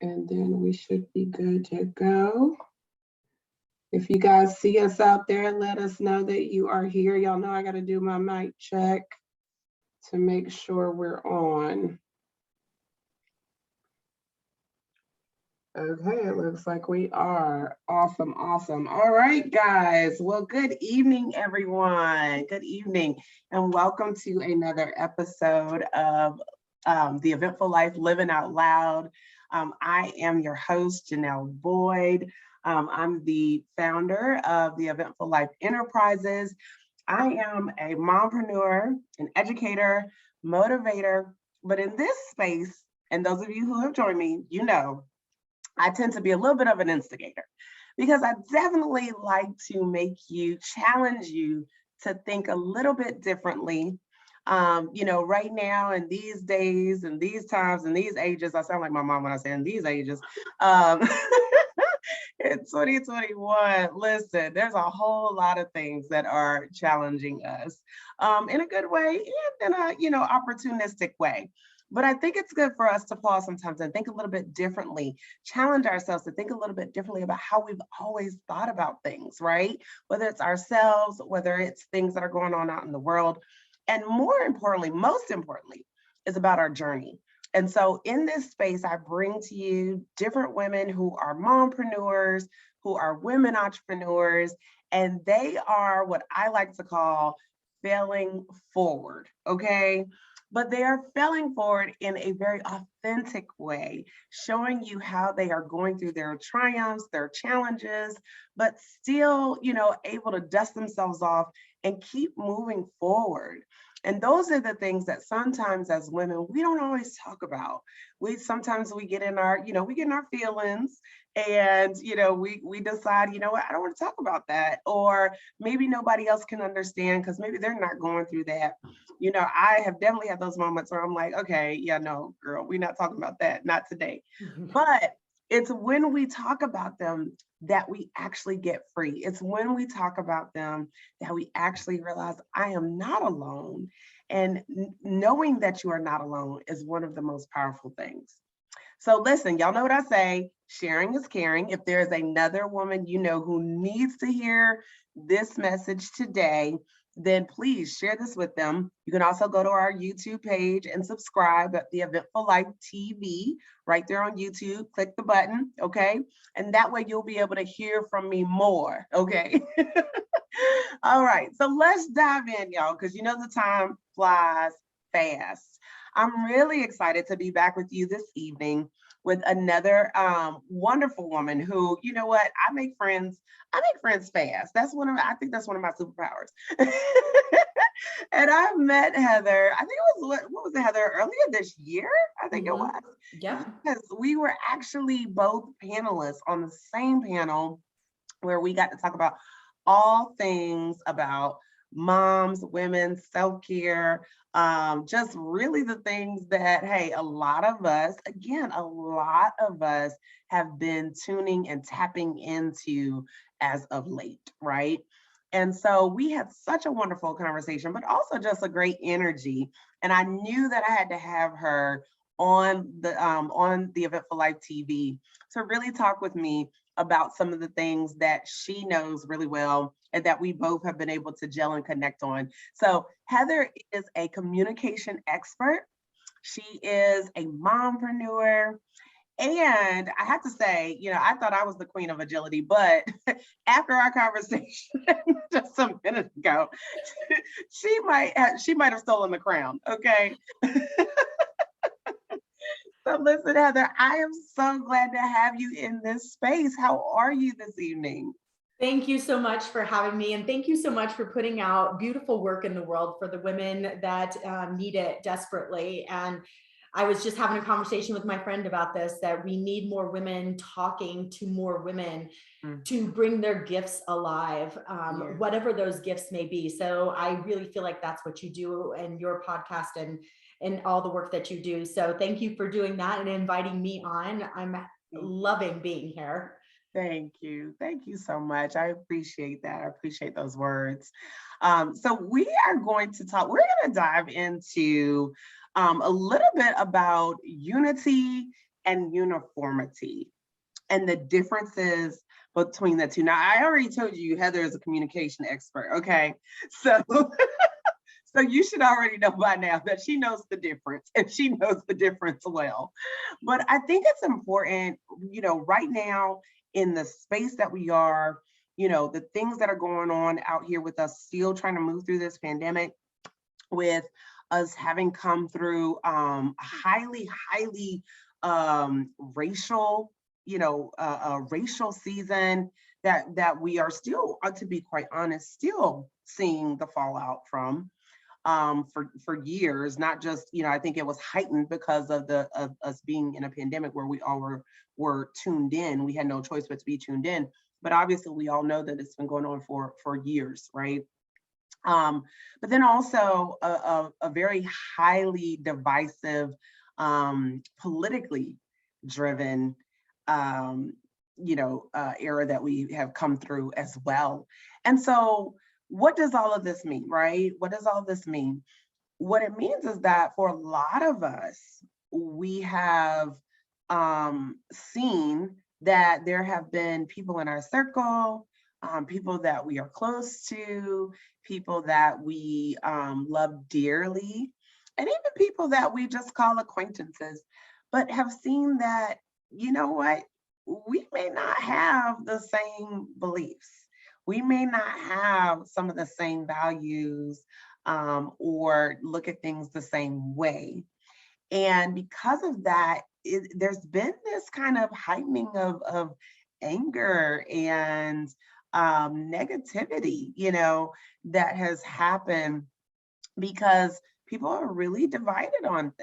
and then we should be good to go. If you guys see us out there, let us know that you are here. Y'all know I got to do my mic check to make sure we're on. Okay, it looks like we are. Awesome, awesome. All right, guys. Well, good evening, everyone. Good evening, and welcome to another episode of The Eventful Life Living Out Loud. I am your host, Janelle Boyd. I'm the founder of the Eventful Life Enterprises. I am a mompreneur, an educator, motivator, but in this space, and those of you who have joined me, you know, I tend to be a little bit of an instigator because I definitely like to make you, challenge you to think a little bit differently. You know, right now in these days and these times and these ages, I sound like my mom when I say in these ages, in 2021, listen, there's a whole lot of things that are challenging us in a good way and in a, you know, opportunistic way. But I think it's good for us to pause sometimes and think a little bit differently, challenge ourselves to think a little bit differently about how we've always thought about things, right? Whether it's ourselves, whether it's things that are going on out in the world. And more importantly, most importantly, is about our journey. And so in this space, I bring to you different women who are mompreneurs, who are women entrepreneurs, and they are what I like to call failing forward, okay? But they are failing forward in a very authentic way, showing you how they are going through their triumphs, their challenges, but still, you know, able to dust themselves off and keep moving forward. And those are the things that sometimes as women, we don't always talk about. Sometimes we get in our, you know, we get in our feelings and, you know, we decide, you know what, I don't want to talk about that. Or maybe nobody else can understand because maybe they're not going through that. You know, I have definitely had those moments where I'm like, okay, yeah, no, girl, we're not talking about that, not today. But it's when we talk about them that we actually get free. It's when we talk about them that we actually realize I am not alone. And knowing that you are not alone is one of the most powerful things. So listen, y'all know what I say, sharing is caring. If there's another woman you know who needs to hear this message today, then please share this with them. You can also go to our YouTube page and subscribe at the Eventful Life TV right there on YouTube. Click the button, okay? And that way you'll be able to hear from me more, okay? All right, so let's dive in, y'all, because you know the time flies fast. I'm really excited to be back with you this evening with another wonderful woman who, you know what, I make friends fast. I think that's one of my superpowers. And I met Heather, I think it was, what was it, Heather, earlier this year? I think it was. Yeah. Because we were actually both panelists on the same panel where we got to talk about all things about moms, women, self-care, just really the things that, hey, a lot of us have been tuning and tapping into as of late, right? And so we had such a wonderful conversation, but also just a great energy. And I knew that I had to have her on the Eventful Life TV to really talk with me about some of the things that she knows really well and that we both have been able to gel and connect on. So Heather is a communication expert. She is a mompreneur. And I have to say, you know, I thought I was the queen of agility, but after our conversation just a minute ago, she might have stolen the crown, okay? So listen, Heather, I am so glad to have you in this space. How are you this evening? Thank you so much for having me. And thank you so much for putting out beautiful work in the world for the women that need it desperately. And I was just having a conversation with my friend about this, that we need more women talking to more women to bring their gifts alive, whatever those gifts may be. So I really feel like that's what you do in your podcast and all the work that you do. So thank you for doing that and inviting me on. I'm loving being here. Thank you. Thank you so much. I appreciate that. I appreciate those words. So we're going to dive into a little bit about unity and uniformity and the differences between the two. Now, I already told you Heather is a communication expert, okay? So, so you should already know by now that she knows the difference, and she knows the difference well. But I think it's important, right now in the space that we are, the things that are going on out here with us still trying to move through this pandemic, with us having come through highly racial, racial season that we are still, to be quite honest, still seeing the fallout from for years. Not just, I think it was heightened because of us being in a pandemic where we all were tuned in. We had no choice but to be tuned in. But obviously, we all know that it's been going on for years, right? But then also a very highly divisive, politically driven, era that we have come through as well. And so what does all of this mean, right? What does all this mean? What it means is that for a lot of us, we have seen that there have been people in our circle, people that we are close to, people that we love dearly, and even people that we just call acquaintances, but have seen that, we may not have the same beliefs. We may not have some of the same values, or look at things the same way. And because of that, there's been this kind of heightening of anger and negativity, that has happened because people are really divided on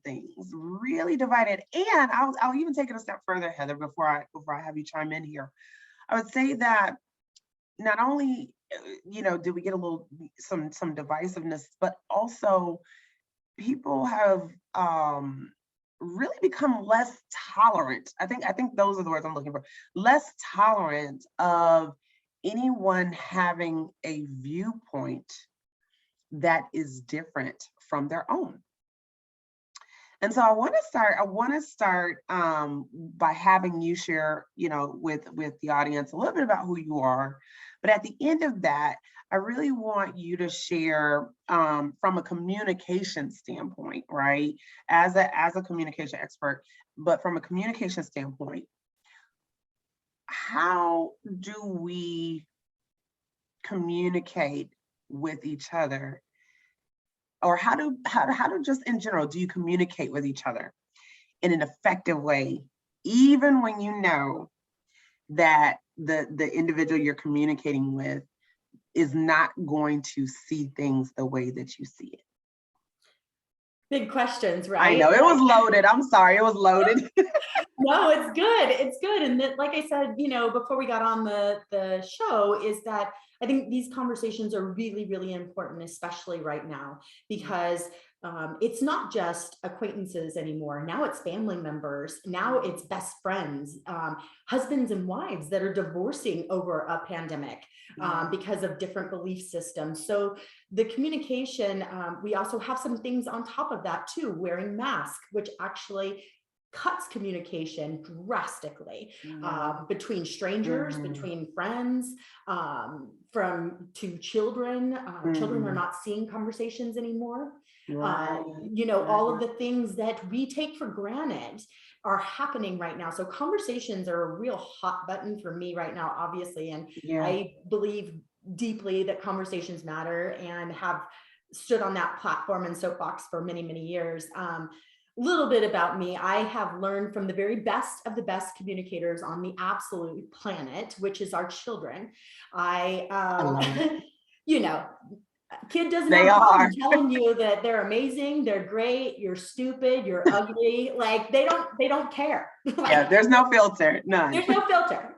things, really divided. And I'll even take it a step further, Heather, before I have you chime in here. I would say that not only, do we get a little some divisiveness, but also people have really become less tolerant. I think those are the words I'm looking for. Less tolerant of anyone having a viewpoint that is different from their own. And so I want to start by having you share, with the audience a little bit about who you are. But at the end of that, I really want you to share from a communication standpoint, right? As a communication expert, but from a communication standpoint, how do we communicate with each other? Or how do just in general, do you communicate with each other in an effective way, even when you know that the individual you're communicating with is not going to see things the way that you see it? Big questions, right? I know, it was loaded. I'm sorry, it was loaded. No, it's good. It's good. And like I said, before we got on the show, is that I think these conversations are really, really important, especially right now, because it's not just acquaintances anymore. Now it's family members. Now it's best friends, husbands and wives that are divorcing over a pandemic because of different belief systems. So the communication, we also have some things on top of that too, wearing masks, which actually cuts communication drastically between strangers, between friends, to children. Children are not seeing conversations anymore. Right. All of the things that we take for granted are happening right now. So conversations are a real hot button for me right now, obviously. And I believe deeply that conversations matter, and have stood on that platform and soapbox for many, many years. Little bit about me. I have learned from the very best of the best communicators on the absolute planet, which is our children. I love it. Kid doesn't have a problem telling you that they're amazing, they're great, you're stupid, you're ugly. Like they don't care. Like, there's no filter, none. There's no filter.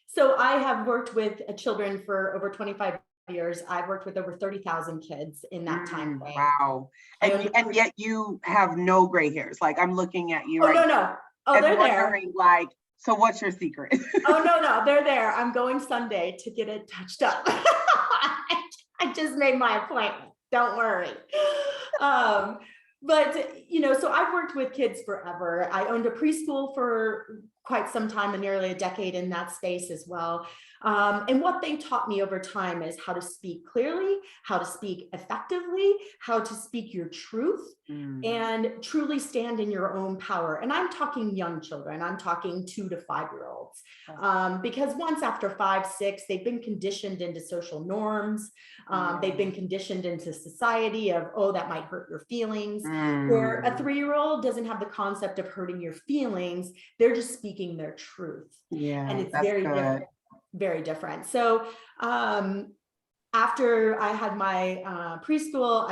So I have worked with children for over 25 years. I've worked with over 30,000 kids in that time frame. Wow. And yet you have no gray hairs. Like I'm looking at you right now. No. Oh, they're there. Like, so what's your secret? Oh, no, they're there. I'm going Sunday to get it touched up. I just made my appointment. Don't worry. But, you know, so I've worked with kids forever. I owned a preschool for quite some time, and nearly a decade in that space as well. And what they taught me over time is how to speak clearly, how to speak effectively, how to speak your truth, and truly stand in your own power. And I'm talking young children, I'm talking 2 to 5-year-olds, because once after 5, 6, they've been conditioned into social norms. They've been conditioned into society of, oh, that might hurt your feelings. Where a 3-year-old doesn't have the concept of hurting your feelings, they're just speaking their truth. Yeah, And it's that's very good. different, very different. So after I had my preschool,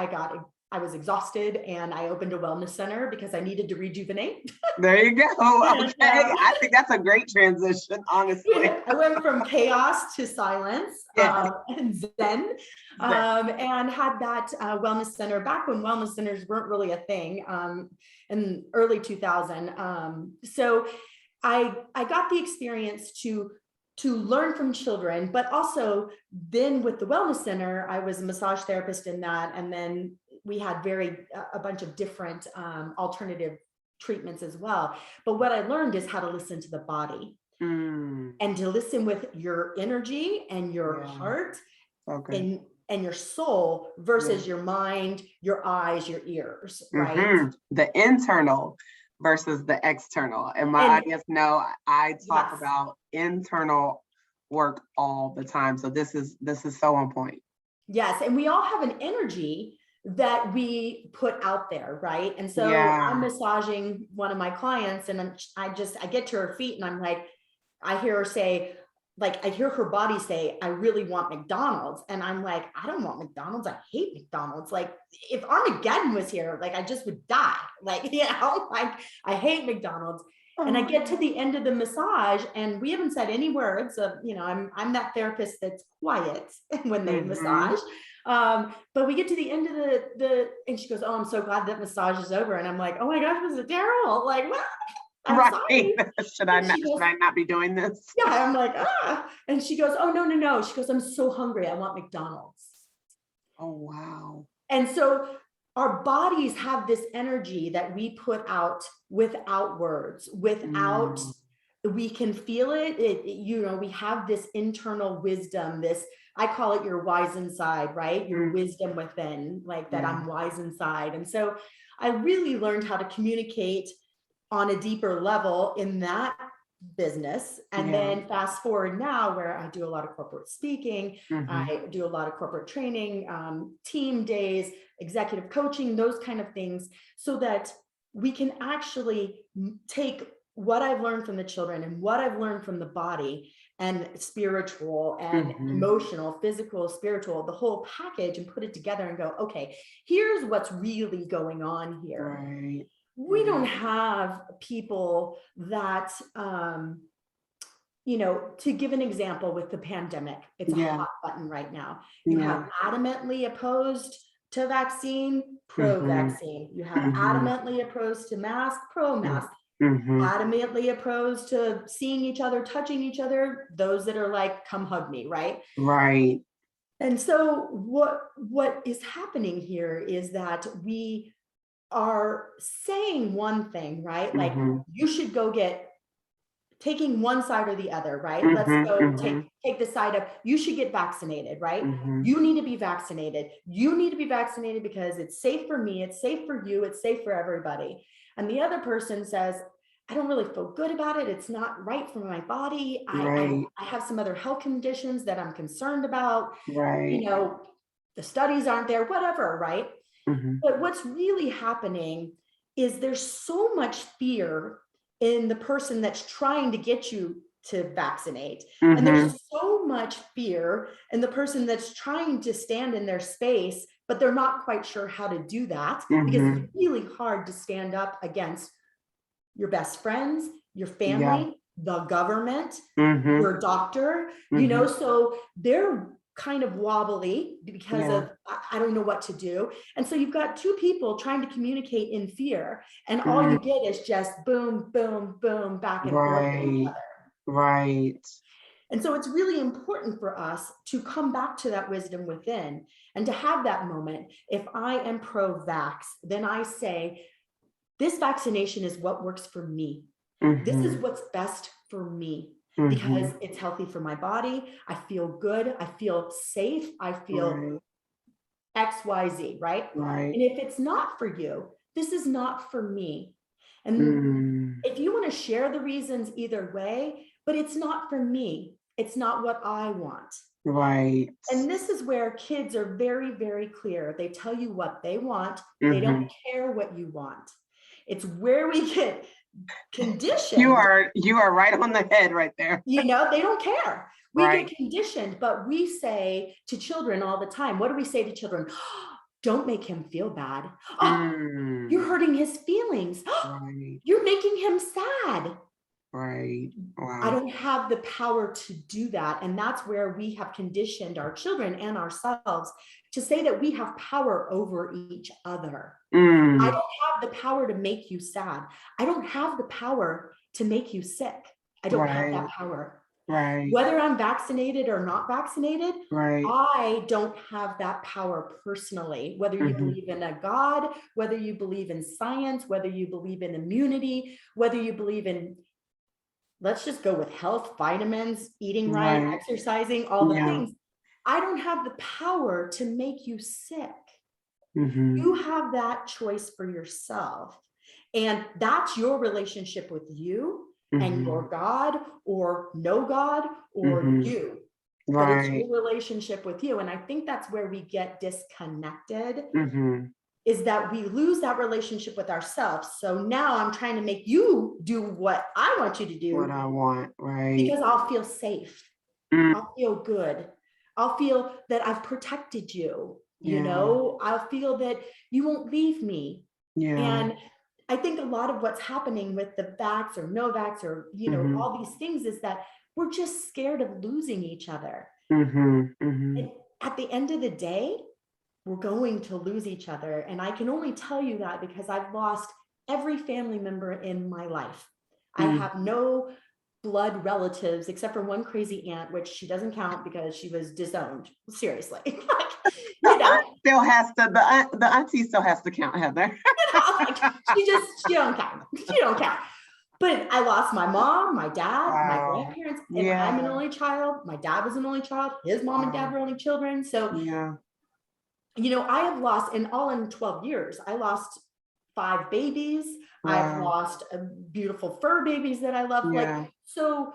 I was exhausted, and I opened a wellness center because I needed to rejuvenate. There you go. Okay. And, I think that's a great transition, honestly. I went from chaos to silence, and zen, and had that wellness center back when wellness centers weren't really a thing, in early 2000. So I got the experience to learn from children, but also then with the wellness center, I was a massage therapist in that, and then we had a bunch of different alternative treatments as well. But what I learned is how to listen to the body, and to listen with your energy and your heart, and your soul versus your mind, your eyes, your ears, right? The internal versus the external. And my audience know I talk about internal work all the time. So this is so on point. Yes, and we all have an energy that we put out there, right? And so I'm massaging one of my clients, and I get to her feet, and I'm like, I hear her say, like, I hear her body say, I really want McDonald's. And I'm like, I don't want McDonald's. I hate McDonald's. Like, if Armageddon was here, like, I just would die. Like, you know, like, I hate McDonald's. And I get to the end of the massage, and we haven't said any words of, you know, I'm that therapist that's quiet when they massage. But we get to the end of and she goes, oh, I'm so glad that massage is over. And I'm like, oh my gosh, was it terrible? Like, what? Right. Should I not be doing this? Yeah, I'm like, and she goes, oh, no. She goes, I'm so hungry. I want McDonald's. Oh, wow. And so our bodies have this energy that we put out without words, without, we can feel it. You know, we have this internal wisdom, I call it your wise inside, right? Your wisdom within, like that I'm wise inside. And so I really learned how to communicate on a deeper level in that business. And then fast forward now, where I do a lot of corporate speaking, I do a lot of corporate training, team days, executive coaching, those kind of things, so that we can actually take what I've learned from the children and what I've learned from the body and spiritual and emotional, physical, spiritual, the whole package, and put it together and go, okay, here's what's really going on here. Right. We don't have people that, you know, to give an example with the pandemic, it's a hot button right now. You have adamantly opposed to vaccine, pro-vaccine. You have adamantly opposed to mask, pro-mask. Adamantly opposed to seeing each other, touching each other, those that are like, come hug me, right? Right. And so what is happening here is that we are saying one thing, right? Like, you should go taking one side or the other, right? Let's go take the side of, you should get vaccinated, right? You need to be vaccinated. You need to be vaccinated because it's safe for me, it's safe for you, it's safe for everybody. And the other person says, I don't really feel good about it. It's not right for my body. I have some other health conditions that I'm concerned about. You know, the studies aren't there, whatever, right? But what's really happening is there's so much fear in the person that's trying to get you to vaccinate. And there's so much fear in the person that's trying to stand in their space, but they're not quite sure how to do that, because it's really hard to stand up against your best friends, your family, the government, your doctor, you know, so they're kind of wobbly because of, I don't know what to do. And so you've got two people trying to communicate in fear, and all you get is just boom, boom, boom, back and forth with each other. Right. And so it's really important for us to come back to that wisdom within and to have that moment. If I am pro-vax, then I say, this vaccination is what works for me. This is what's best for me because it's healthy for my body. I feel good. I feel safe. I feel XYZ, right? Right. And if it's not for you, this is not for me. And if you want to share the reasons either way, but it's not for me, it's not what I want. Right. And this is where kids are very, very clear. They tell you what they want. They don't care what you want. It's where we get conditioned. You are right on the head right there. You know, they don't care. We get conditioned, but we say to children all the time, what do we say to children? Don't make him feel bad. Oh, you're hurting his feelings. You're making him sad. Right. Wow. I don't have the power to do that. And that's where we have conditioned our children and ourselves to say that we have power over each other. I don't have the power to make you sad. I don't have the power to make you sick. I don't have that power. Whether I'm vaccinated or not vaccinated, I don't have that power personally. Whether you believe in a God, whether you believe in science, whether you believe in immunity, whether you believe in, let's just go with health, vitamins, eating right, exercising, all the things. I don't have the power to make you sick. You have that choice for yourself. And that's your relationship with you and your God or no God or you. But it's your relationship with you. And I think that's where we get disconnected, is that we lose that relationship with ourselves. So now I'm trying to make you do what I want you to do. What I want, because I'll feel safe. I'll feel good. I'll feel that I've protected you. You know, I'll feel that you won't leave me. And I think a lot of what's happening with the vax or no vax or, you know, all these things is that we're just scared of losing each other. And at the end of the day, we're going to lose each other. And I can only tell you that because I've lost every family member in my life. I have no blood relatives except for one crazy aunt, which she doesn't count because she was disowned. Seriously. You know, still has to, the auntie still has to count, Heather. she don't count. She don't count. But I lost my mom, my dad, my grandparents, and I'm an only child. My dad was an only child. His mom and dad were only children. So, you know, I have lost in 12 years, I lost 5 babies. I've lost beautiful fur babies that I love. Like, so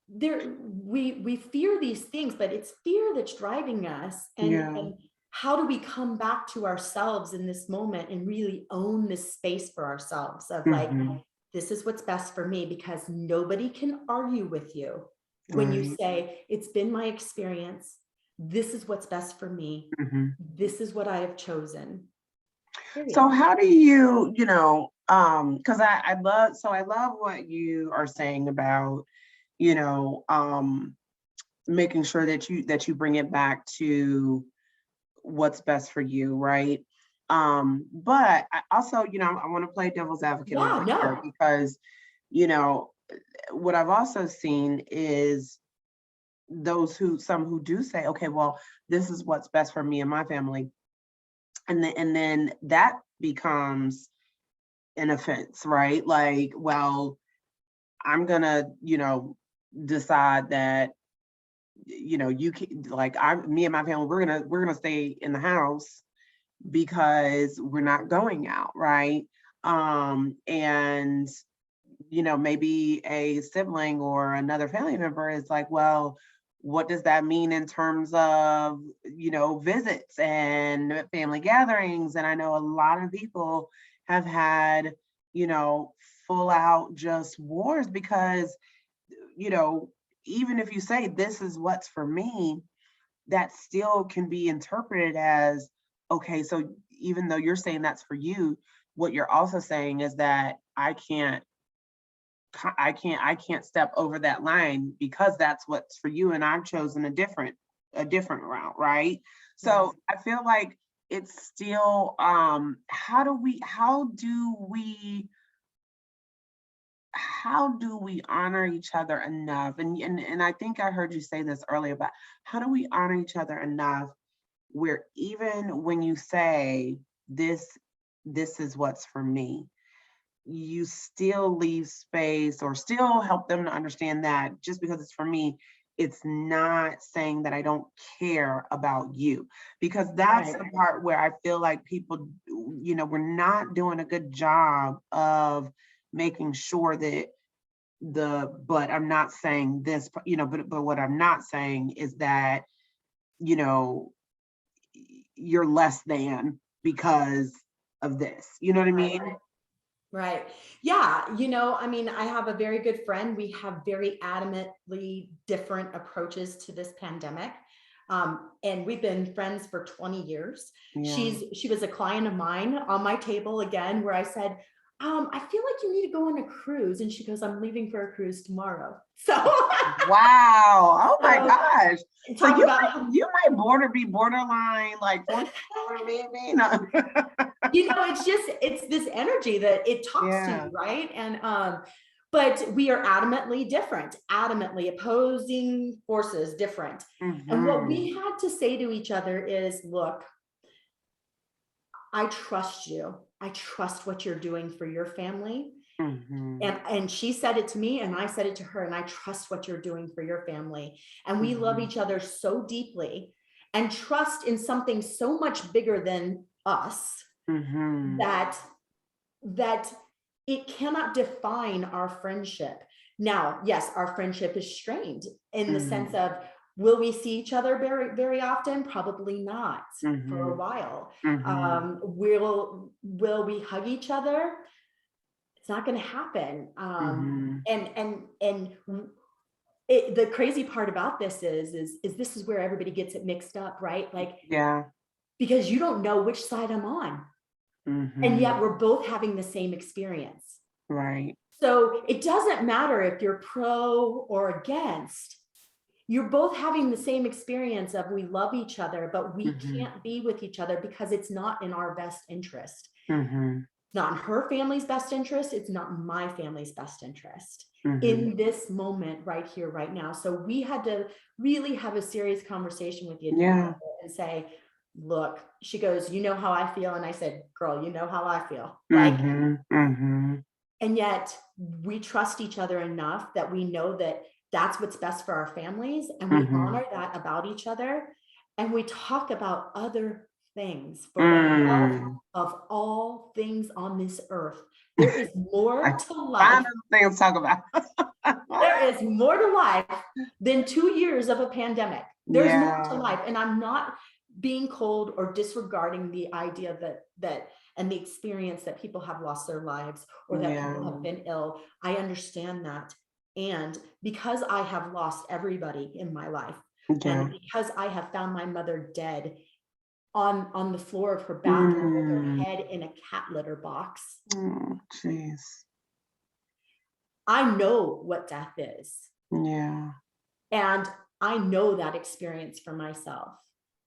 there, we fear these things, but it's fear that's driving us. And how do we come back to ourselves in this moment and really own this space for ourselves of like, this is what's best for me, because nobody can argue with you when you say, it's been my experience. This is what's best for me. This is what I have chosen. So how do you, you know, because I love what you are saying about, you know, making sure that you bring it back to what's best for you, right? But I also, you know, I want to play devil's advocate here because, you know, what I've also seen is some who do say, okay, well, this is what's best for me and my family. And then that becomes an offense, right? Like, well, I'm gonna, you know, decide that, you know, you can, like, me and my family, we're gonna stay in the house because we're not going out, right? And you know, maybe a sibling or another family member is like, well, what does that mean in terms of, you know, visits and family gatherings? And I know a lot of people have had, you know, full out just wars because, you know, even if you say this is what's for me, that still can be interpreted as, okay, so even though you're saying that's for you, what you're also saying is that I can't step over that line because that's what's for you and I've chosen a different route, right? So I feel like it's still, how do we how do we honor each other enough? And I think I heard you say this earlier, but how do we honor each other enough where even when you say this is what's for me, you still leave space or still help them to understand that just because it's for me, it's not saying that I don't care about you. Because that's Right. the part where I feel like people, we're not doing a good job of making sure that but I'm not saying this, but what I'm not saying is that, you know, you're less than because of this. You know what I Right. mean? Right. Yeah. I mean, I have a very good friend. We have very adamantly different approaches to this pandemic. And we've been friends for 20 years. Yeah. She was a client of mine on my table again, where I said, I feel like you need to go on a cruise. And she goes, I'm leaving for a cruise tomorrow. So, Wow. Oh my so gosh. So talk about, you might be borderline, like maybe. No. it's this energy that it talks to Yeah. you, right? And but we are adamantly different, adamantly opposing forces, different. And what we Mm-hmm. had to say to each other is, look, I trust you. I trust what you're doing for your family. Mm-hmm. And she said it to me, and I said it to her, and I trust what you're doing for your family. And we love Mm-hmm. each other so deeply and trust in something so much bigger than us Mm-hmm. that it cannot define our friendship. Now, yes, our friendship is strained in the sense of, will we see each other very, very often? Probably not for a Mm-hmm. while. Mm-hmm. Will we hug each other? It's not going to happen. Mm-hmm. And the crazy part about this is this is where everybody gets it mixed up, right? Like, Yeah. because you don't know which side I'm on. And Mm-hmm. yet we're both having the same experience. Right. So it doesn't matter if you're pro or against, you're both having the same experience of, we love each other, but we Mm-hmm. can't be with each other because it's not in our best interest. Mm-hmm. It's not in her family's best interest. It's not in my family's best interest Mm-hmm. in this moment right here, right now. So we had to really have a serious conversation with each Yeah. other and say, look, she goes, you know how I feel. And I said, girl, you know how I feel. Like, Mm-hmm. Mm-hmm. and yet we trust each other enough that we know that that's what's best for our families. And we Mm-hmm. honor that about each other. And we talk about other things for the love Mm. of all things on this earth. There is more I to find life. things to talk about. There is more to life than 2 years of a pandemic. There's more to Yeah. life. And I'm not being cold or disregarding the idea that and the experience that people have lost their lives or that people have Yeah. been ill. I understand that. And because I have lost everybody in my life, Yeah. and because I have found my mother dead on the floor of her bathroom with her Mm. head in a cat litter box, Oh, jeez. I know what death is. Yeah. And I know that experience for myself.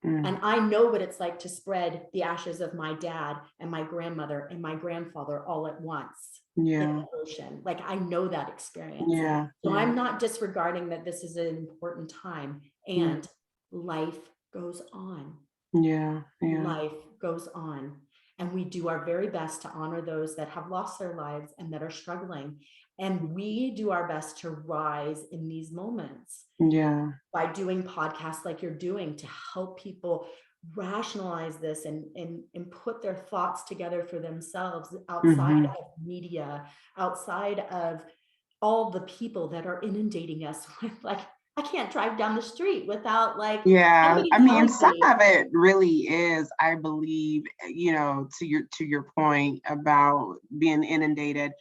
Mm. And I know what it's like to spread the ashes of my dad and my grandmother and my grandfather all at once in Yeah. the ocean. Like, I know that experience. Yeah. So Yeah. I'm not disregarding that this is an important time, Mm. and life goes on. Yeah. Yeah. Life goes on. And we do our very best to honor those that have lost their lives and that are struggling. And we do our best to rise in these moments Yeah. by doing podcasts like you're doing to help people rationalize this and put their thoughts together for themselves outside Mm-hmm. of media, outside of all the people that are inundating us with, like, I can't drive down the street without like Yeah. somebody I mean, telling some me. of it really is, I believe, to your point about being inundated.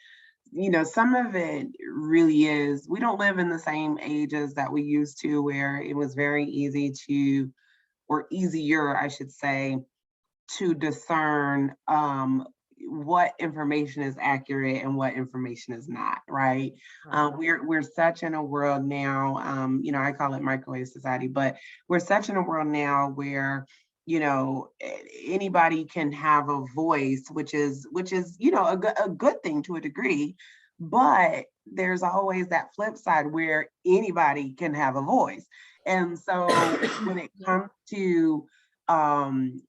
Some of it really is, we don't live in the same ages that we used to, where it was very easy or easier, I should say, to discern what information is accurate and what information is not, right? We're such in a world now, I call it microwave society, but we're such in a world now where anybody can have a voice, which is a good thing to a degree, but there's always that flip side where anybody can have a voice. And so when it Yeah. comes to um,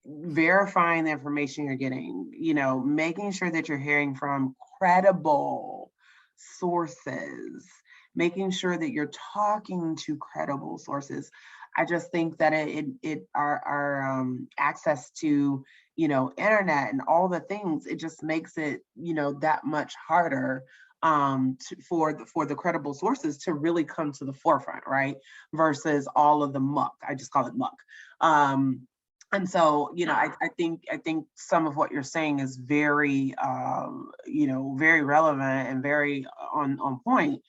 verifying the information you're getting, making sure that you're hearing from credible sources, making sure that you're talking to credible sources. I just think that our access to, internet and all the things, it just makes it, that much harder for the credible sources to really come to the forefront, right? Versus all of the muck. I just call it muck. And so, I think some of what you're saying is very, very relevant and very on point,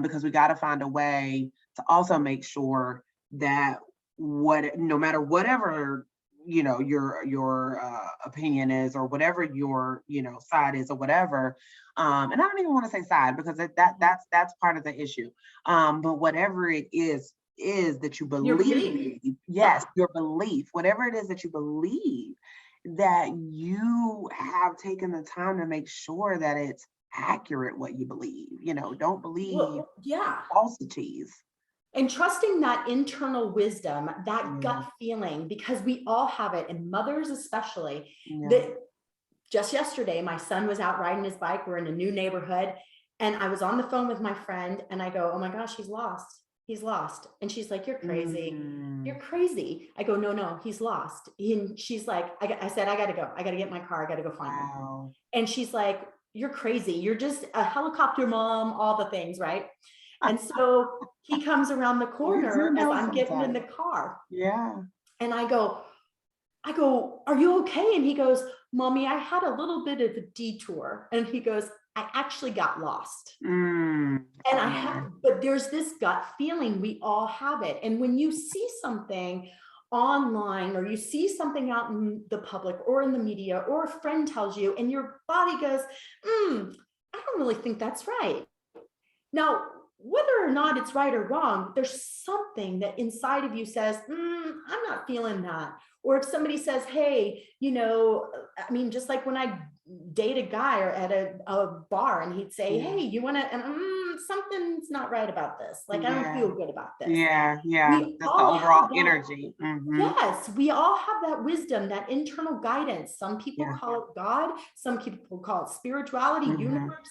because we got to find a way to also make sure that no matter whatever, your opinion is, or whatever your, side is, or whatever, and I don't even want to say side, because that's part of the issue, but whatever it is that you Your belief. believe, Yeah. yes, your belief, whatever it is that you believe, that you have taken the time to make sure that it's accurate what you believe. Don't believe Well, yeah. falsities. And trusting that internal wisdom, that Yeah, gut feeling, because we all have it, and mothers especially. yeah. That just yesterday, my son was out riding his bike. We're in a new neighborhood, and I was on the phone with my friend, and I go, "Oh my gosh, he's lost. He's lost." And she's like, "You're crazy. You're crazy." I go, "No, he's lost." And she's like, I said, "I got to go. I got to get my car. I got to go find him." Wow. And she's like, "You're crazy. You're just a helicopter mom, all the things, right?" And so he comes around the We do corner as know I'm getting in the sometimes. car, Yeah. and I go, "Are you okay?" And he goes, "Mommy, I had a little bit of a detour." And he goes, "I actually got lost." And Okay. but there's this gut feeling, we all have it. And when you see something online, or you see something out in the public or in the media, or a friend tells you, and your body goes, I don't really think that's right. Now, whether or not it's right or wrong, there's something that inside of you says, I'm not feeling that. Or if somebody says, "Hey, I mean, just like when I date a guy or at a bar, and he'd say, Yeah. "Hey, you want to," and something's not right about this. Like, I don't Yeah. feel good about this. Yeah. We That's the all overall have that. energy. Mm-hmm. Yes, we all have that wisdom, that internal guidance. Some people Yeah. call it God, some people call it spirituality, Mm-hmm. universe,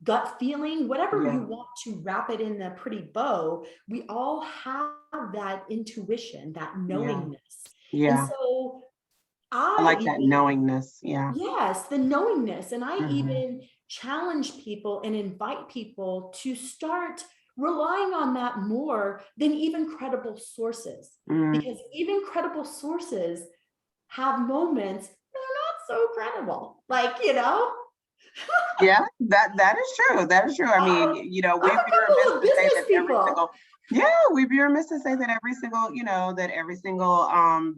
gut feeling, whatever Yeah. you want to wrap it in a pretty bow. We all have that intuition, that Yeah. knowingness. And Yeah. so I I like that even, knowingness. Yeah. yes, the knowingness. And I Mm-hmm. even challenge people and invite people to start relying on that more than even credible sources, Mm. because even credible sources have moments that are not so credible. Yeah, that is true. That is true. I mean, I'm we'd a be couple remiss of to say that business every people. single, yeah, we'd be remiss to say that every single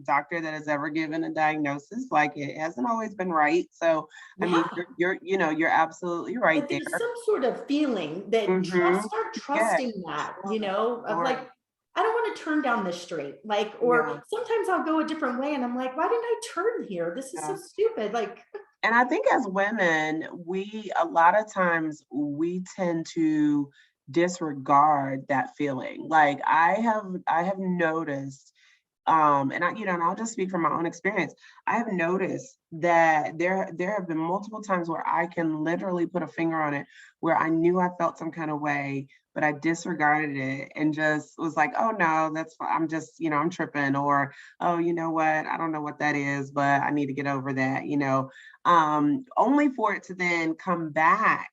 doctor that has ever given a diagnosis, like, it hasn't always been right. So I mean, Yeah. you're absolutely right But there's there. some sort of feeling that Mm-hmm. start Yeah, trusting that, sure, of like, sure. I don't want to turn down this street. Like, or Yeah, sometimes I'll go a different way and I'm like, why didn't I turn here? This is so yeah. stupid. Like, And I think as women, a lot of times we tend to disregard that feeling. Like, I have noticed, and I'll just speak from my own experience. I have noticed that there have been multiple times where I can literally put a finger on it, where I knew I felt some kind of way, but I disregarded it and just was like, "Oh no, that's fine. I'm just, I'm tripping," or, "Oh, you know what? I don't know what that is, but I need to get over that." Only for it to then come back,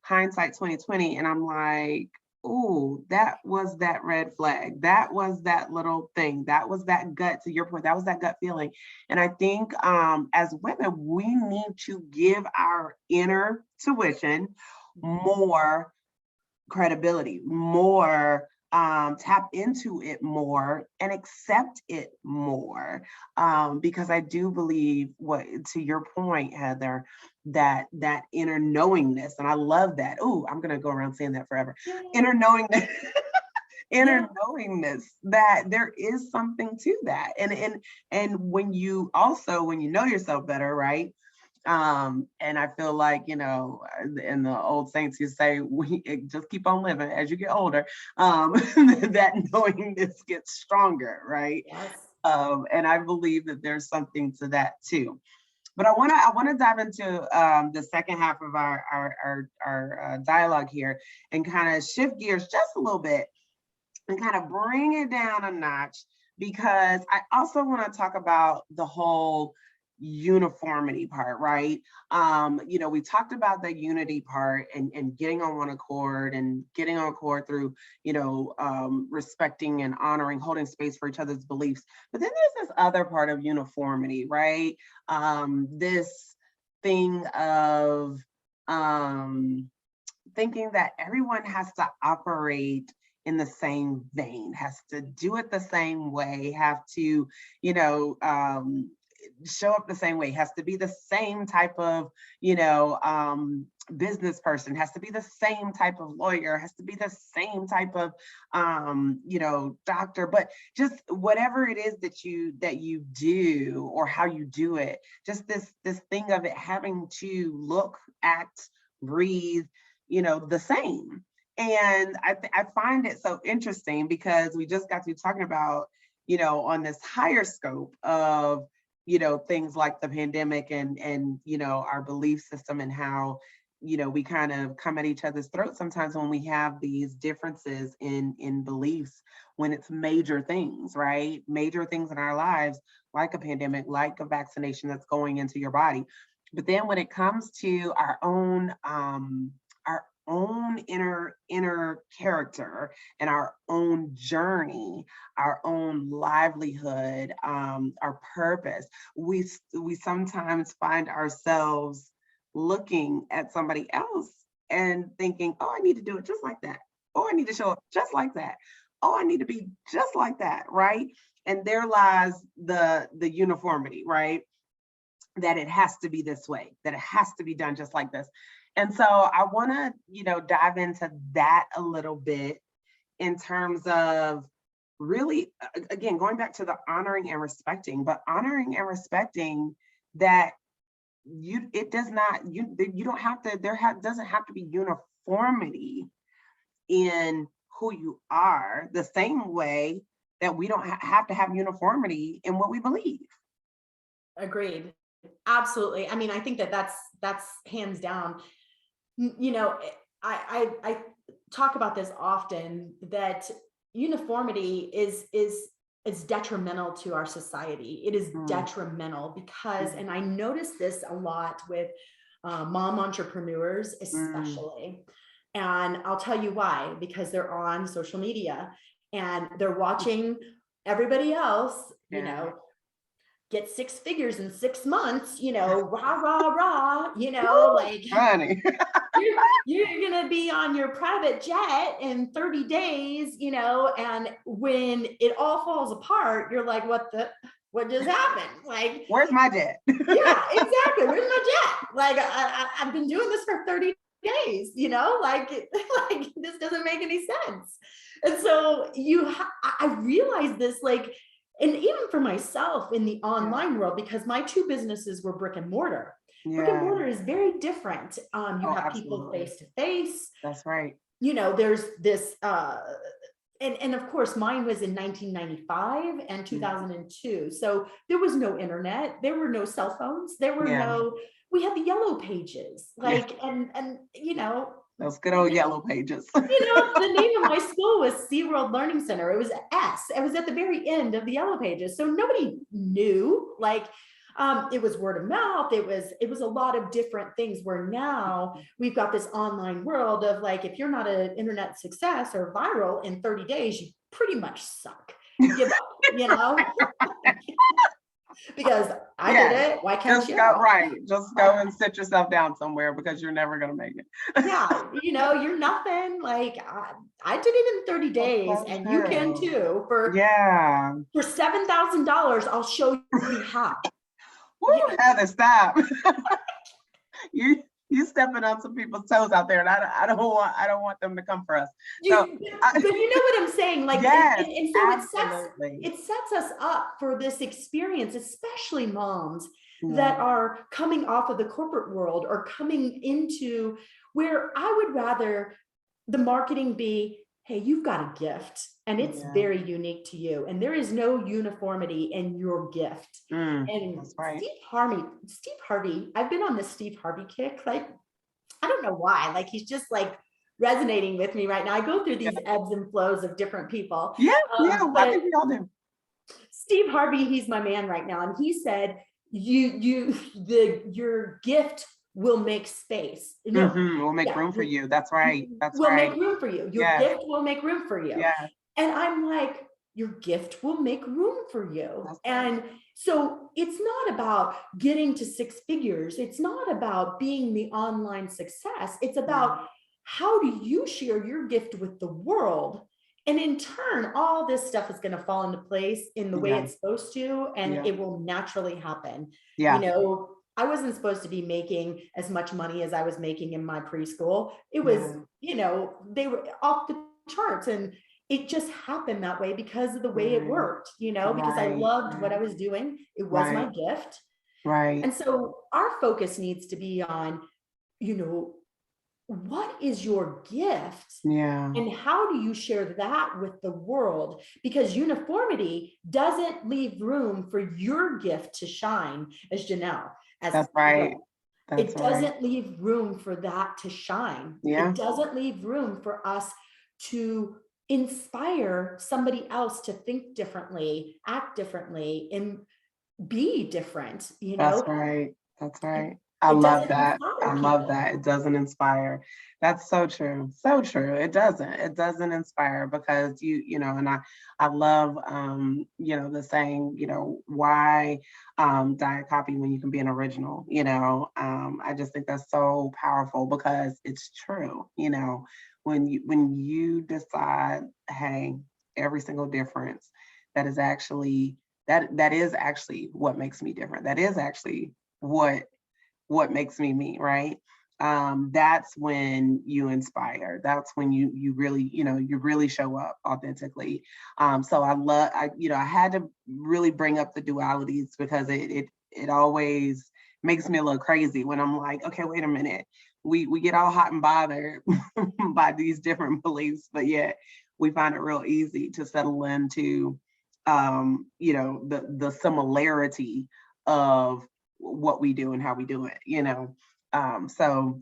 hindsight 2020, and I'm like, "Oh, that was that red flag. That was that little thing. That was that gut," to your point, that was that gut feeling. And I think as women, we need to give our inner tuition more credibility, more, tap into it more and accept it more. Because I do believe, what to your point, Heather, that inner knowingness, and I love that. Oh, I'm gonna go around saying that forever. yeah, Inner knowingness, yeah, inner knowingness that there is something to that. And when you know yourself better, right? And I feel like, in the old saints, you say, just keep on living as you get older, that knowingness gets stronger, right? Yes. And I believe that there's something to that too. But I want to dive into the second half of our dialogue here and kind of shift gears just a little bit and kind of bring it down a notch, because I also want to talk about the whole uniformity part, right? We talked about the unity part and getting on one accord and getting on accord through, respecting and honoring, holding space for each other's beliefs. But then there's this other part of uniformity, right? This thing of thinking that everyone has to operate in the same vein, has to do it the same way, have to, show up the same way, has to be the same type of, business person, has to be the same type of lawyer, has to be the same type of, doctor, but just whatever it is that you do or how you do it, just this thing of it having to look, act, breathe, the same. And I find it so interesting because we just got to talking about, on this higher scope of, things like the pandemic and our belief system and how, we kind of come at each other's throats sometimes when we have these differences in beliefs, when it's major things, right? Major things in our lives, like a pandemic, like a vaccination that's going into your body. But then when it comes to our own inner character and our own journey, our own livelihood, our purpose, we sometimes find ourselves looking at somebody else and thinking, oh, I need to do it just like that. Oh, I need to show up just like that. Oh, I need to be just like that, right? And there lies the uniformity, right? That it has to be this way, that it has to be done just like this. And so I want to, dive into that a little bit in terms of really, again, going back to the honoring and respecting, but honoring and respecting that you don't have to, doesn't have to be uniformity in who you are, the same way that we don't have to have uniformity in what we believe. Agreed. Absolutely. I mean, I think that's hands down. I talk about this often, that uniformity is detrimental to our society. It is detrimental because, and I notice this a lot with mom entrepreneurs, especially. And I'll tell you why, because they're on social media and they're watching everybody else, get 6 figures in 6 months, rah, rah, rah, like Funny. you're going to be on your private jet in 30 days, and when it all falls apart, you're like, what just happened? Like, where's my jet? Yeah, exactly. Where's my jet? Like, I've been doing this for 30 days, like this doesn't make any sense. And so I realized this, like, and even for myself in the online world, because my 2 businesses were brick and mortar. Brick and mortar is very different. You have people face to face. That's right. There's this, and of course, mine was in 1995 and 2002. So there was no internet. There were no cell phones. There were we had the yellow pages, like, and those good old yellow pages. The name of my school was SeaWorld Learning Center. It was S. It was at the very end of the yellow pages. So nobody knew, like, it was word of mouth. It was a lot of different things, where now we've got this online world of, like, if you're not an internet success or viral in 30 days, you pretty much suck. You give up, because I did it. Why can't you? Right. Just go and sit yourself down somewhere, because you're never going to make it. You're nothing. Like, I did it in 30 days, and you can too. For $7,000, I'll show you how. Woo, Heather, stop. You stepping on some people's toes out there, and I don't want them to come for us. But you know what I'm saying? Like, yes, and so it sets us up for this experience, especially moms, that are coming off of the corporate world or coming into where I would rather the marketing be, hey, you've got a gift and it's very unique to you. And there is no uniformity in your gift. And That's right. Steve Harvey, I've been on this Steve Harvey kick. Like, I don't know why, like, he's just like resonating with me right now. I go through these ebbs and flows of different people. I think we all do. Steve Harvey, he's my man right now. And he said, your gift will make space. We'll make room for you. That's right. That's will right. make room for you. Your gift will make room for you. Yeah. And I'm like, your gift will make room for you. That's and so it's not about getting to six figures. It's not about being the online success. It's about how do you share your gift with the world? And in turn, all this stuff is going to fall into place in the way it's supposed to, and it will naturally happen. You know, I wasn't supposed to be making as much money as I was making in my preschool. It was, you know, they were off the charts, and it just happened that way because of the way it worked, you know, because I loved what I was doing. It was my gift. And so our focus needs to be on, you know, what is your gift? And how do you share that with the world? Because uniformity doesn't leave room for your gift to shine, as Janelle. That's right. It doesn't leave room for that to shine. It doesn't leave room for us to inspire somebody else to think differently, act differently, and be different, you know? That's right. That's right. I love that. I love that. It doesn't inspire. That's so true. So true. It doesn't inspire because you know, and I love, you know, the saying, you know, why diet copy when you can be an original, you know? I just think that's so powerful because it's true. You know, when you decide, hey, every single difference, that is actually what makes me different. That is actually what makes me me, right? That's when you inspire. That's when you really, you know, you really show up authentically. So I had to really bring up the dualities because it always makes me a little crazy when I'm like, okay, wait a minute. We get all hot and bothered by these different beliefs, but yet we find it real easy to settle into you know, the similarity of what we do and how we do it, you know. So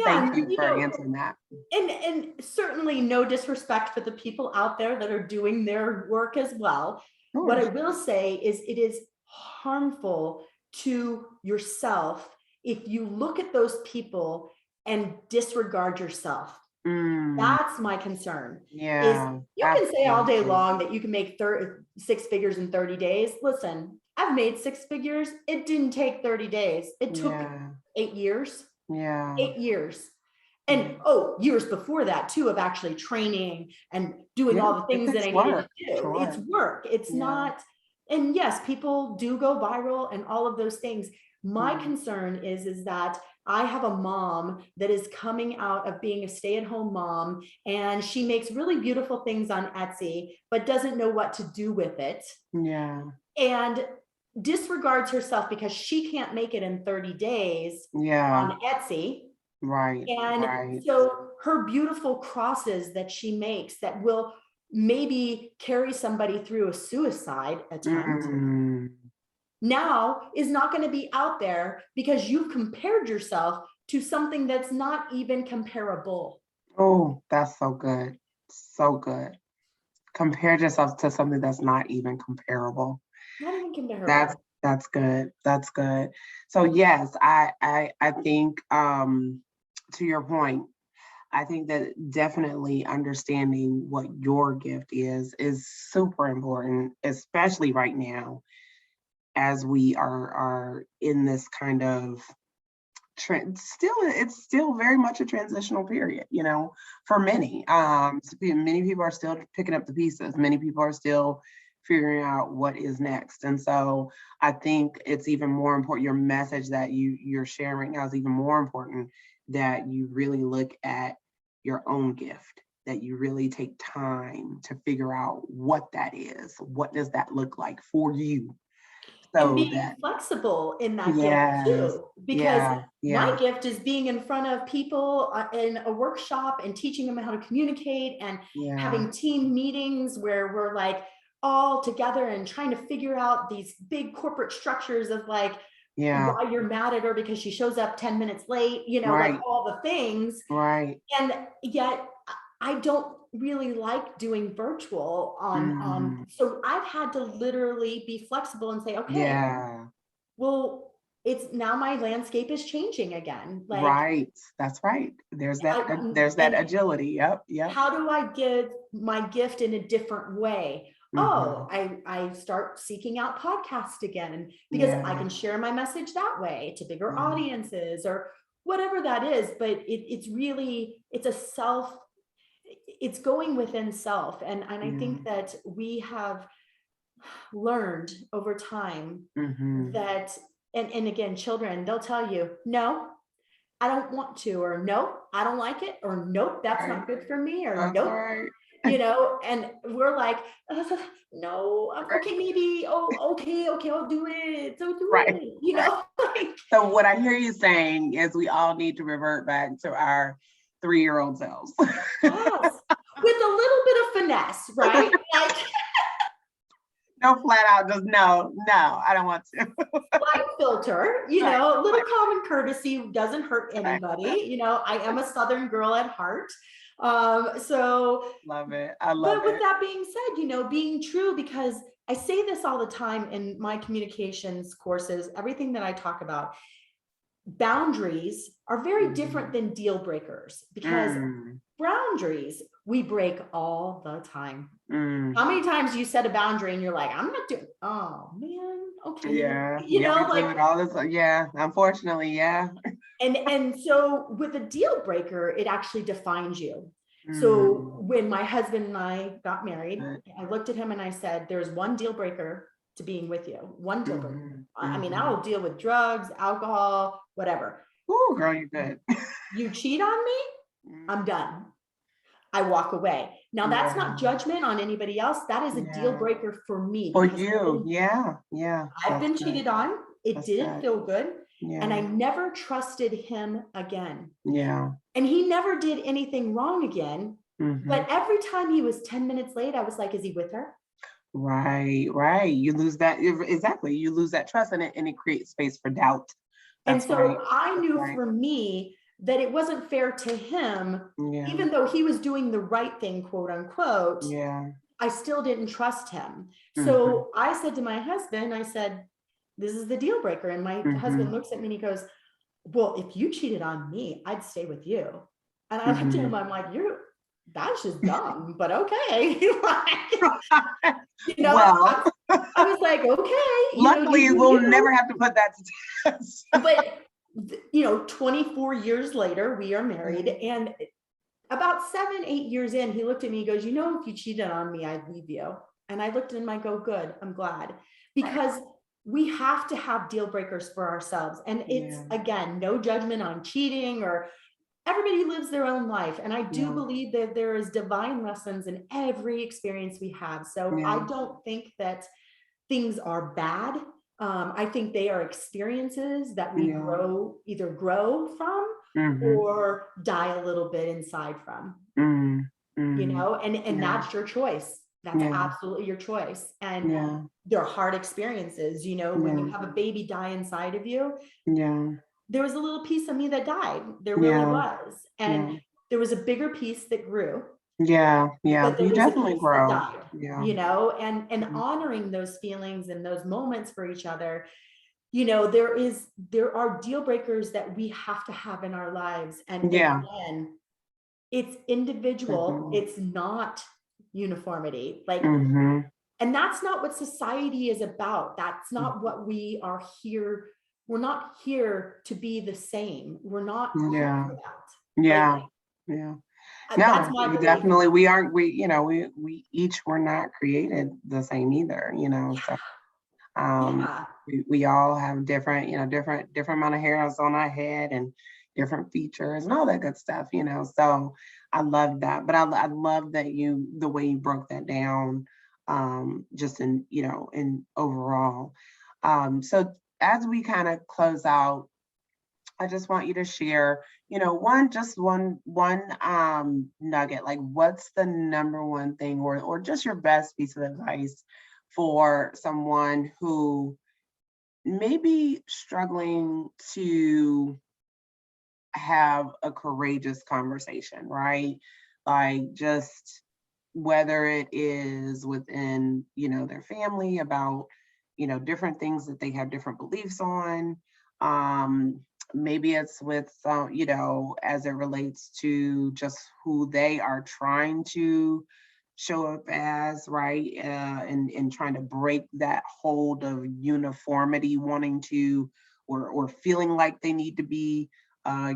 thank you for answering that. And certainly no disrespect for the people out there that are doing their work as well. What I will say is it is harmful to yourself if you look at those people and disregard yourself. That's my concern. Yeah. You can say all day long that you can make 6 figures in 30 days. Listen, I've made 6 figures. It didn't take 30 days. It took 8 years. 8 years. And years before that too, of actually training and doing all the things that I needed to do. It's work. It's not, and yes, people do go viral and all of those things. My concern is that I have a mom that is coming out of being a stay-at-home mom, and she makes really beautiful things on Etsy, but doesn't know what to do with it. And disregards herself because she can't make it in 30 days on Etsy. And so her beautiful crosses that she makes that will maybe carry somebody through a suicide attempt now is not going to be out there because you've compared yourself to something that's not even comparable. Oh, that's so good. So good. Compared yourself to something that's not even comparable. Not even comparable. That's good. That's good. So yes, I think to your point, I think that definitely understanding what your gift is super important, especially right now, as we are in this kind of trend. It's still very much a transitional period, you know, for many. Many people are still picking up the pieces. Many people are still figuring out what is next. And so I think it's even more important, your message that you're sharing right now is even more important, that you really look at your own gift, that you really take time to figure out what that is. What does that look like for you? And So being that, flexible in that gift yes, too, because yeah, my yeah, gift is being in front of people in a workshop and teaching them how to communicate and yeah, having team meetings where we're like all together and trying to figure out these big corporate structures of like yeah, why you're mad at her because she shows up 10 minutes late, like right, all the things. right. And yet I don't really like doing virtual on, Mm, so I've had to literally be flexible and say, okay, yeah, well, it's now my landscape is changing again. Like, right. That's right. There's that and agility. Yep, yep. how do I give my gift in a different way? Oh, Hmm. I start seeking out podcasts again because I Yeah, can share my message that way to bigger yeah, audiences or whatever that is. But it's really, it's a self, it's going within self. And I yeah. think that we have learned over time Hmm. that, and again, children, they'll tell you, no, I don't want to, or nope, I don't like it, or nope, that's Right. not good for me, or That's nope, right. and we're like, no, Right. okay, maybe, oh, okay, I'll do it. So do Right. it, Right. like, So what I hear you saying is we all need to revert back to our 3-year-old selves. yes, with a little bit of finesse, right? Like No flat out, just no, no, I don't want to. slight filter, Right. a little Like, common courtesy doesn't hurt right. anybody. I am a Southern girl at heart. So Love it. I love but with it. that being said, being true, because I say this all the time in my communications courses, everything that I talk about, boundaries are very different Mhm. than deal breakers, because Mm, boundaries we break all the time. mm. How many times you set a boundary and you're like, I'm not doing, oh man, okay. Yeah, yeah, we do Like, it all this. Yeah, unfortunately, yeah. and so with a deal breaker, it actually defines you. So Mm, when my husband and I got married, good. I looked at him and I said, there's one deal breaker to being with you, one deal breaker. Mhm, I mean, mhm. I'll deal with drugs, alcohol, whatever. Ooh, girl, you good. You cheat on me, I'm Mm, done. I walk away. Now that's not yeah, judgment on anybody else. That is a deal yeah. breaker for me For because you, yeah, yeah. I've That's been good. cheated on. It That's didn't good. feel good. And I Yeah, never trusted him again. yeah. And he never did anything wrong again. Hmm. But every time he was 10 minutes late, I was like, is he with her? Right, right. You lose that exactly. You lose that trust, and it creates space for doubt. And That's right. so I That's knew right. for me that it wasn't fair to him, Yeah, even though he was doing the right thing, quote unquote, yeah. I still didn't trust him. Hmm. So I said to my husband, I said, this is the deal breaker. And my husband Hmm. looks at me and he goes, well, if you cheated on me, I'd stay with you. And I looked at him, Hmm. I'm like, that's just dumb, but okay. Like, you know, Well, I was like, okay, you luckily, do we'll you. never have to put that to test. But 24 years later, we are married. And about 7, 8 years in, he looked at me, he goes, if you cheated on me, I'd leave you. And I looked at him, I go, good, I'm glad. Right. Because we have to have deal breakers for ourselves. And it's, Yeah. again, no judgment on cheating, or everybody lives their own life. And I do Yeah. believe that there is divine lessons in every experience we have. So I Yeah. don't think that things are bad. I think they are experiences that we Yeah. either grow from Hmm. or die a little bit inside from, Mm. Mm. and Yeah. that's your choice. That's Yeah. absolutely your choice. And Yeah. they're hard experiences, when you Yeah. have a baby die inside of you, Yeah. there was a little piece of me that died. There really Yeah. was. And Yeah. there was a bigger piece that grew, Yeah. Yeah. but there You was a definitely piece that grow. died, Yeah. and Mhm. honoring those feelings and those moments for each other. There are deal breakers that we have to have in our lives. And Yeah. again, it's individual, Definitely. it's not uniformity. Like, Hmm. and that's not what society is about. That's not Mhm. what we are here. We're not here to be the same. We're not here Yeah. for that. Like, Yeah. Yeah. that's No, my we belief. definitely we aren't we each were not created the same either, so um Yeah. we all have different, different amount of hairs on our head and different features and all that good stuff. So I love that. But I love that the way you broke that down, just in overall. So as we kind of close out, I just want you to share, one nugget, like what's the number one thing or just your best piece of advice for someone who may be struggling to have a courageous conversation, right? Like just whether it is within, their family about, different things that they have different beliefs on. Maybe it's with, as it relates to just who they are trying to show up as, right? And trying to break that hold of uniformity, wanting to, or feeling like they need to be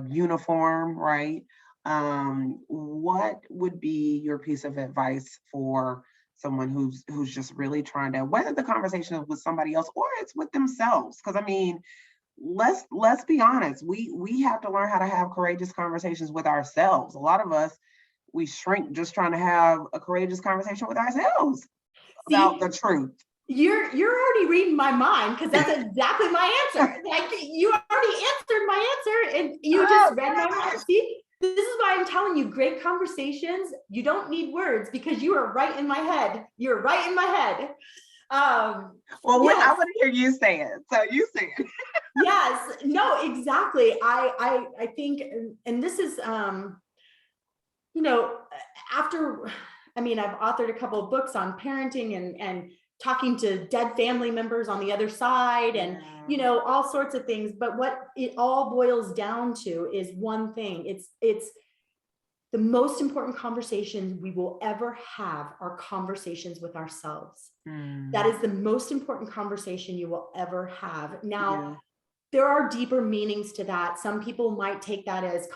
uniform, right? What would be your piece of advice for someone who's just really trying to, whether the conversation is with somebody else or it's with themselves? Because I mean, let's be honest, we have to learn how to have courageous conversations with ourselves. A lot of us, we shrink just trying to have a courageous conversation with ourselves about the truth. You're already reading my mind, because that's exactly my answer. Like, you already answered my answer and you just read my mind. See, this is why I'm telling you, great conversations, you don't need words, because you are right in my head. You're right in my head. Well, yes. I want to hear you say it. So you say it. Yes, no, exactly. I think, and this is, after, I've authored a couple of books on parenting and talking to dead family members on the other side, and all sorts of things. But what it all boils down to is one thing. It's the most important conversations we will ever have are conversations with ourselves. That is the most important conversation you will ever have. Now, there are deeper meanings to that. Some people might take that as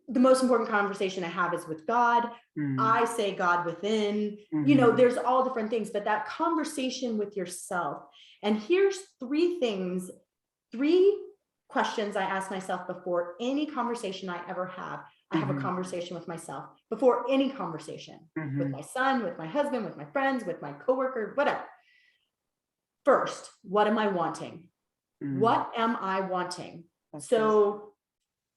the most important conversation I have is with God. I say God within, there's all different things, but that conversation with yourself. And here's three questions I ask myself before any conversation I ever have. I have a conversation with myself before any conversation with my son, with my husband, with my friends, with my coworker, whatever. First, what am I wanting? What am I wanting? So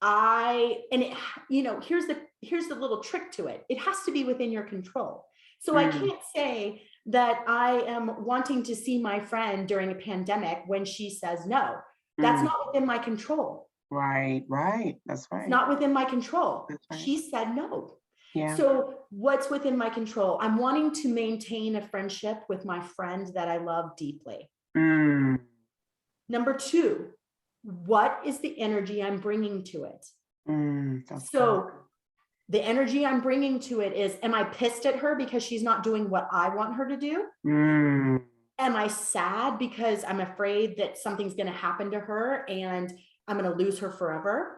here's the little trick to it. It has to be within your control. So I can't say that I am wanting to see my friend during a pandemic when she says no. That's not within my control. Right. That's right. It's not within my control. Right. She said no. Yeah. So what's within my control? I'm wanting to maintain a friendship with my friend that I love deeply. Number two, what is the energy I'm bringing to it? So the energy I'm bringing to it is, am I pissed at her because she's not doing what I want her to do? Am I sad because I'm afraid that something's going to happen to her and I'm going to lose her forever?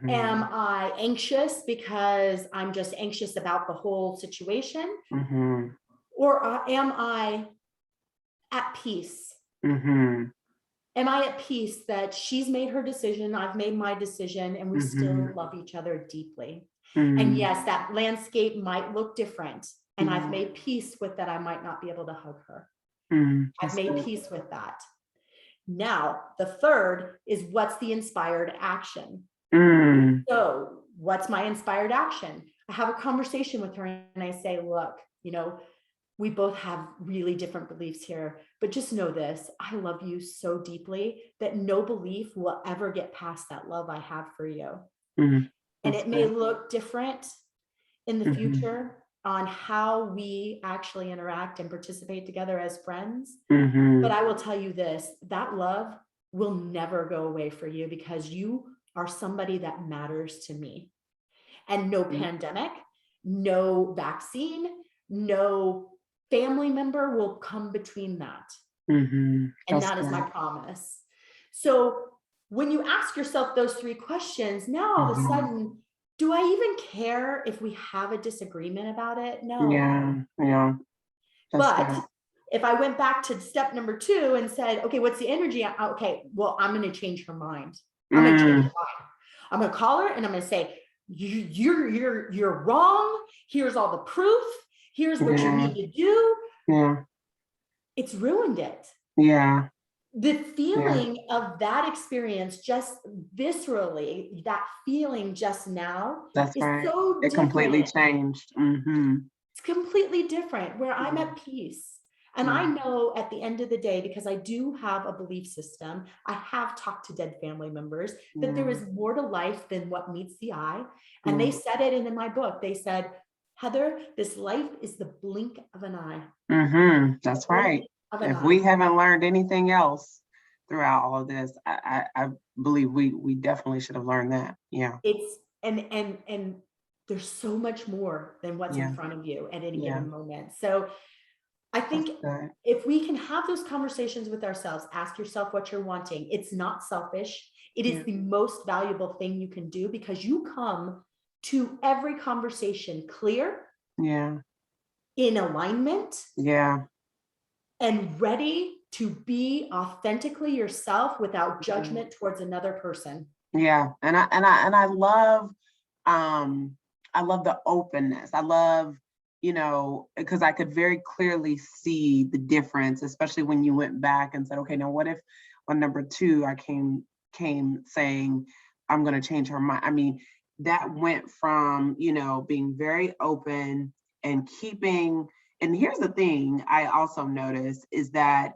Am I anxious because I'm just anxious about the whole situation? Or am I at peace? Am I at peace that she's made her decision, I've made my decision, and we still love each other deeply? And yes, that landscape might look different, and I've made peace with that. I might not be able to hug her. I've made peace with that. Now, the third is, what's the inspired action? So what's my inspired action? I have a conversation with her and I say, look, we both have really different beliefs here, but just know this, I love you so deeply that no belief will ever get past that love I have for you. And it may look different in the future on how we actually interact and participate together as friends. But I will tell you this, that love will never go away for you, because you are somebody that matters to me. And no pandemic, no vaccine, no family member will come between that. And that is my promise. So when you ask yourself those three questions, now all of a sudden, do I even care if we have a disagreement about it? No. Yeah. But if I went back to step number 2 and said, okay, what's the energy? Okay, well, I'm going to change her mind. I'm going to change her mind. I'm going to call her and I'm going to say, you're wrong. Here's all the proof. Here's what you need to do. It's ruined it. Yeah. The Yeah. feeling of that experience, just viscerally, that feeling just now That's is right. so It completely different. changed. It's completely different, where I'm Yeah. at peace. And I Yeah. know at the end of the day, because I do have a belief system, I have talked to dead family members, that there Yeah. is more to life than what meets the eye. And Yeah. they said it in my book. They said, Heather, this life is the blink of an eye. The That's blink right. of an If we eye. haven't learned anything else throughout all of this, I believe we definitely should have learned that. Yeah. It's and there's so much more than what's in Yeah. front of you at any Yeah. given moment. So I That's think good. if we can have those conversations with ourselves, ask yourself what you're wanting. It's not selfish. It is Yeah. the most valuable thing you can do, because you come to every conversation clear, Yeah. in alignment, Yeah. and ready to be authentically yourself without Yeah. judgment towards another person. Yeah. Um I love the openness. I love, because I could very clearly see the difference, especially when you went back and said, okay, now what if on number two I came saying I'm going to change her mind. I mean, that went from, being very open and keeping. And here's the thing I also noticed is that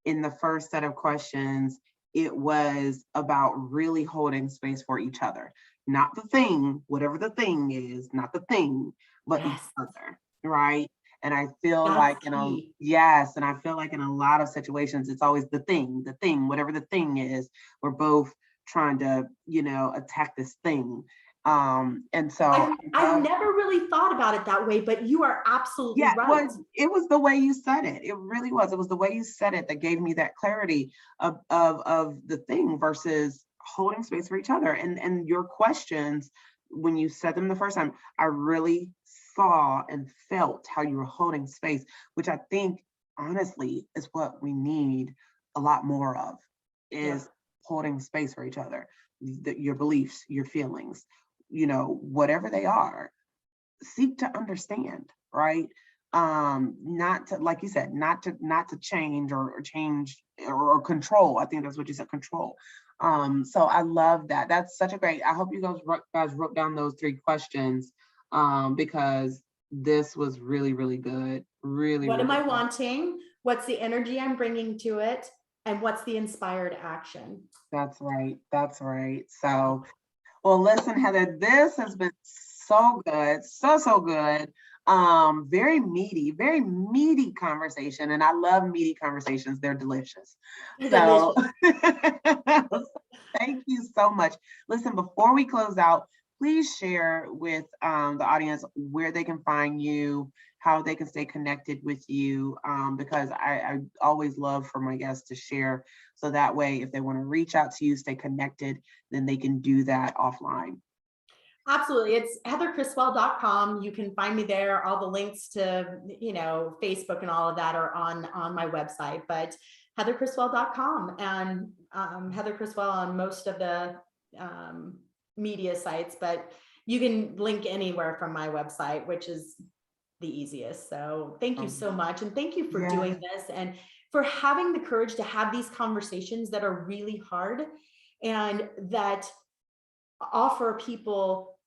in the first set of questions, it was about really holding space for each other, not the thing, whatever the thing is, not the thing, but each Yes, other, right? And I feel like that's key. yes, and I feel like in a lot of situations, it's always the thing, whatever the thing is, we're both trying to, attack this thing. And so I've never really thought about it that way, but you are absolutely yeah, right. well, it was the way you said it. It really was. It was the way you said it that gave me that clarity of the thing versus holding space for each other. And your questions, when you said them the first time, I really saw and felt how you were holding space, which I think honestly is what we need a lot more of, is Yep. holding space for each other. Your beliefs, your feelings, whatever they are, seek to understand, right? Not to, like you said, not to change or change or control. I think that's what you said, control. So I love that. That's such a great. I hope you guys wrote down those three questions, because this was really, really good. Really, What am really I good. wanting? What's the energy I'm bringing to it? And what's the inspired action? That's right. That's right. So, well, listen, Heather, this has been so good, so good. Very meaty conversation, and I love meaty conversations. They're delicious. So, Delicious. thank you so much. Listen, before we close out, please share with the audience where they can find you, how they can stay connected with you, because I always love for my guests to share, so that way, if they want to reach out to you, stay connected, then they can do that offline. Absolutely. It's heathercriswell.com. You can find me there. All the links to, Facebook and all of that are on my website, but heathercriswell.com, and Heather Criswell on most of the media sites, but you can link anywhere from my website, which is the easiest. So thank you so much. And thank you for Yeah, doing this and for having the courage to have these conversations that are really hard and that offer people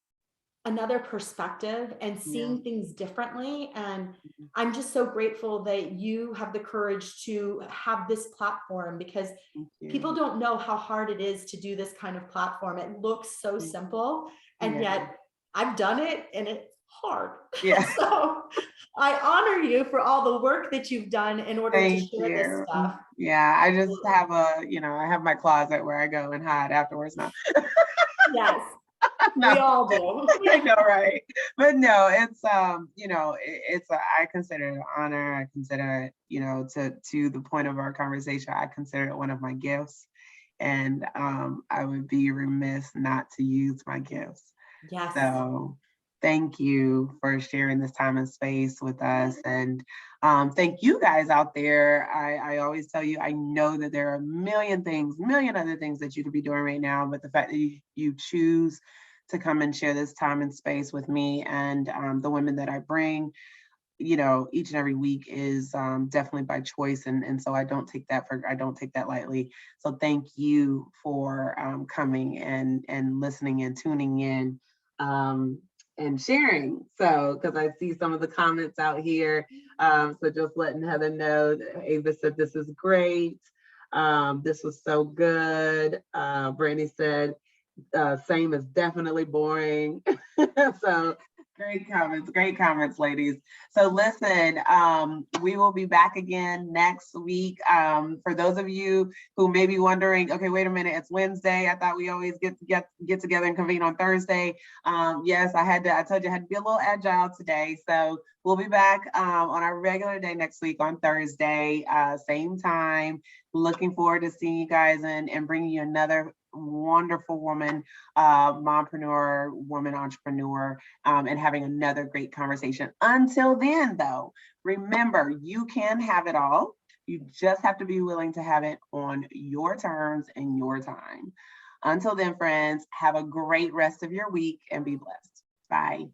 another perspective and yeah. seeing things differently. And I'm just so grateful that you have the courage to have this platform, because Thank people you. don't know how hard it is to do this kind of platform. It looks so simple, and Yeah, yet I've done it and it's hard. yeah. So I honor you for all the work that you've done in order to Thank share this you. stuff. Yeah, I just Absolutely. have I have my closet where I go and hide afterwards now. Yes, No, we all do. I know, right? But no, it's I consider it an honor. I consider it, to the point of our conversation, I consider it one of my gifts. And I would be remiss not to use my gifts. Yes. So thank you for sharing this time and space with us. And thank you guys out there. I always tell you, I know that there are a million other things that you could be doing right now, but the fact that you choose to come and share this time and space with me and the women that I bring, you know, each and every week is definitely by choice. And so I don't take that lightly. So thank you for coming and listening and tuning in and sharing. So, because I see some of the comments out here. So just letting Heather know, Ava said, this is great. This was so good. Brandy said, same is definitely boring. So great comments, ladies. So listen, we will be back again next week. For those of you who may be wondering, okay, wait a minute, it's Wednesday. I thought we always get together and convene on Thursday. Yes, I told you I had to be a little agile today. So we'll be back on our regular day next week on Thursday, same time. Looking forward to seeing you guys and bringing you another wonderful woman, mompreneur, woman entrepreneur, and having another great conversation. Until then, though, remember, you can have it all. You just have to be willing to have it on your terms and your time. Until then, friends, have a great rest of your week and be blessed. Bye.